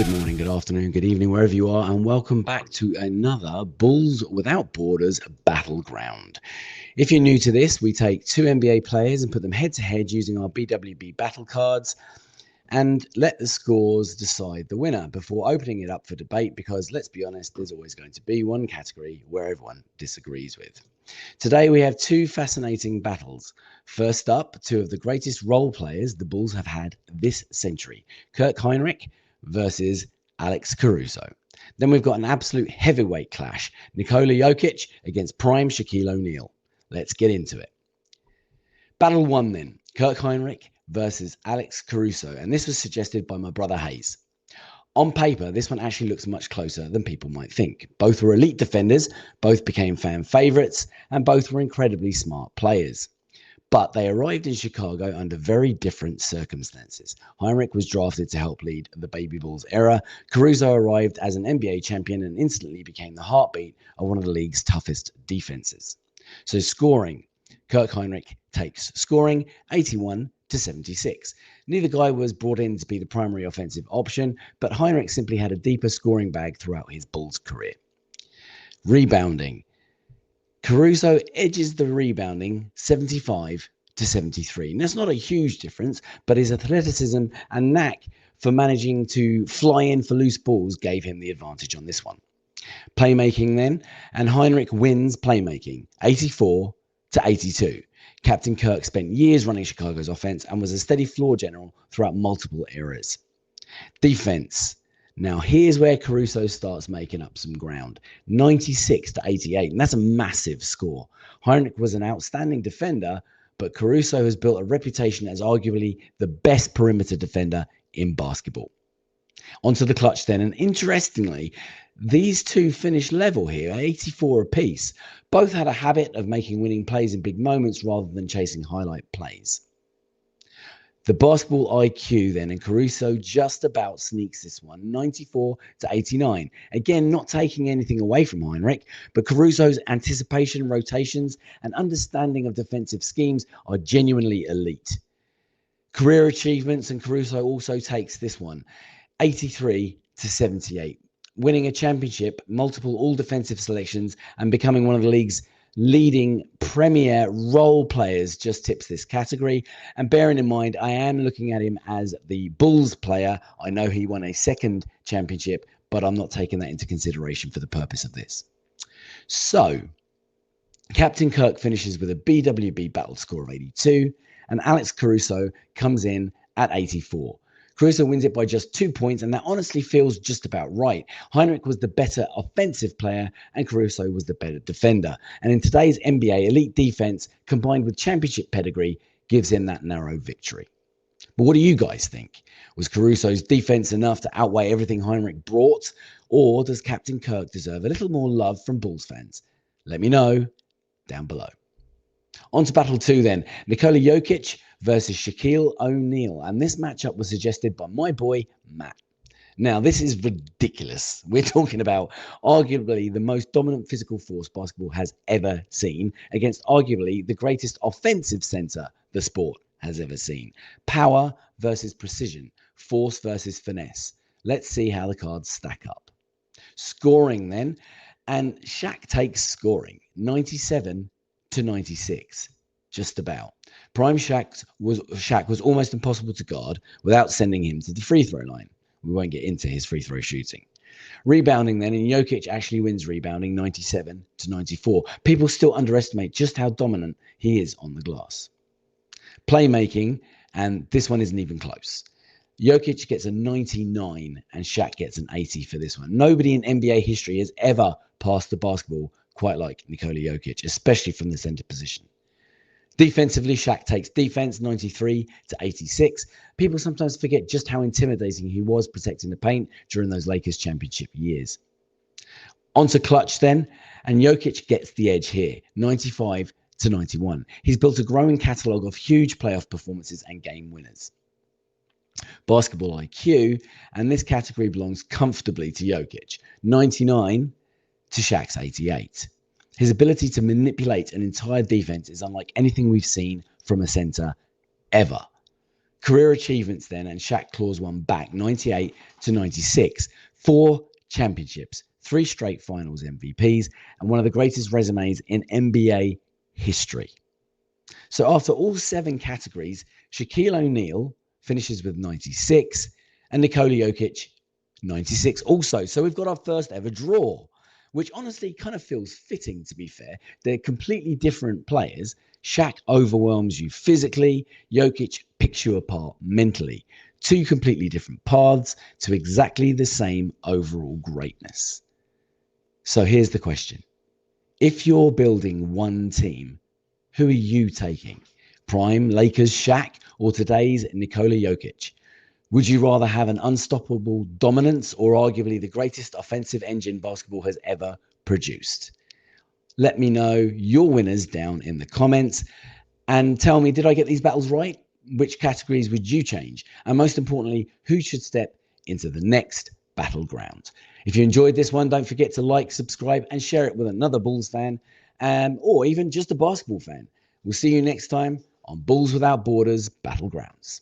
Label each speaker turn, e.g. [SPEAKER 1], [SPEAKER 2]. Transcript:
[SPEAKER 1] Good morning, good afternoon, good evening, wherever you are, and welcome back to another Bulls Without Borders Battleground. If you're new to this, we take two NBA players and put them head-to-head using our BWB Battle Cards and let the scores decide the winner before opening it up for debate, because let's be honest, there's always going to be one category where everyone disagrees with. Today we have two fascinating battles. First up, two of the greatest role players the Bulls have had this century, Kirk Hinrich versus Alex Caruso. Then we've got an absolute heavyweight clash, Nikola Jokic against prime Shaquille O'Neal. Let's get into it. Battle 1 then, Kirk Hinrich versus Alex Caruso, and this was suggested by my brother Hayes. On paper, this one actually looks much closer than people might think. Both were elite defenders, both became fan favorites, and both were incredibly smart players. But they arrived in Chicago under very different circumstances. Hinrich was drafted to help lead the Baby Bulls era. Caruso arrived as an NBA champion and instantly became the heartbeat of one of the league's toughest defenses. So scoring, Kirk Hinrich takes scoring 81-76. Neither guy was brought in to be the primary offensive option, but Hinrich simply had a deeper scoring bag throughout his Bulls career. Rebounding. Caruso edges the rebounding 75-73. And that's not a huge difference, but his athleticism and knack for managing to fly in for loose balls gave him the advantage on this one. Playmaking then, and Hinrich wins playmaking 84-82. Captain Kirk spent years running Chicago's offense and was a steady floor general throughout multiple eras. Defense. Now, here's where Caruso starts making up some ground, 96-88, and that's a massive score. Hinrich was an outstanding defender, but Caruso has built a reputation as arguably the best perimeter defender in basketball. Onto the clutch then, and interestingly, these two finished level here, 84 apiece. Both had a habit of making winning plays in big moments rather than chasing highlight plays. The basketball IQ then, and Caruso just about sneaks this one, 94-89. Again, not taking anything away from Hinrich, but Caruso's anticipation, rotations, and understanding of defensive schemes are genuinely elite. Career achievements, and Caruso also takes this one, 83-78. Winning a championship, multiple all-defensive selections, and becoming one of the league's leading premier role players just tips this category. And bearing in mind, I am looking at him as the Bulls player. I know he won a second championship, but I'm not taking that into consideration for the purpose of this. So, Captain Kirk finishes with a BWB battle score of 82, and Alex Caruso comes in at 84. Caruso wins it by just 2 points, and that honestly feels just about right. Hinrich was the better offensive player, and Caruso was the better defender. And in today's NBA, elite defense combined with championship pedigree gives him that narrow victory. But what do you guys think? Was Caruso's defense enough to outweigh everything Hinrich brought, or does Captain Kirk deserve a little more love from Bulls fans? Let me know down below. On to battle 2 then. Nikola Jokic versus Shaquille O'Neal. And this matchup was suggested by my boy, Matt. Now, this is ridiculous. We're talking about arguably the most dominant physical force basketball has ever seen against arguably the greatest offensive center the sport has ever seen. Power versus precision. Force versus finesse. Let's see how the cards stack up. Scoring then. And Shaq takes scoring 97-96. Just about. Prime Shaq was almost impossible to guard without sending him to the free throw line. We won't get into his free throw shooting. Rebounding then, and Jokic actually wins rebounding 97-94. People still underestimate just how dominant he is on the glass. Playmaking, and this one isn't even close. Jokic gets a 99 and Shaq gets an 80 for this one. Nobody in NBA history has ever passed the basketball quite like Nikola Jokic, especially from the center position. Defensively, Shaq takes defense 93-86. People sometimes forget just how intimidating he was protecting the paint during those Lakers championship years. On to clutch then, and Jokic gets the edge here, 95-91. He's built a growing catalogue of huge playoff performances and game winners. Basketball IQ, and this category belongs comfortably to Jokic, 99 to Shaq's 88. His ability to manipulate an entire defense is unlike anything we've seen from a center ever. Career achievements then, and Shaq claws one back, 98 to 96. 4 championships, 3 straight finals MVPs, and one of the greatest resumes in NBA history. So after all 7 categories, Shaquille O'Neal finishes with 96 and Nikola Jokic 96 also. So we've got our first ever draw, which honestly kind of feels fitting, to be fair. They're completely different players. Shaq overwhelms you physically. Jokic picks you apart mentally. 2 completely different paths to exactly the same overall greatness. So here's the question. If you're building one team, who are you taking? Prime Lakers Shaq or today's Nikola Jokic? Would you rather have an unstoppable dominance or arguably the greatest offensive engine basketball has ever produced? Let me know your winners down in the comments and tell me, did I get these battles right? Which categories would you change? And most importantly, who should step into the next battleground? If you enjoyed this one, don't forget to like, subscribe, and share it with another Bulls fan, or even just a basketball fan. We'll see you next time on Bulls Without Borders Battlegrounds.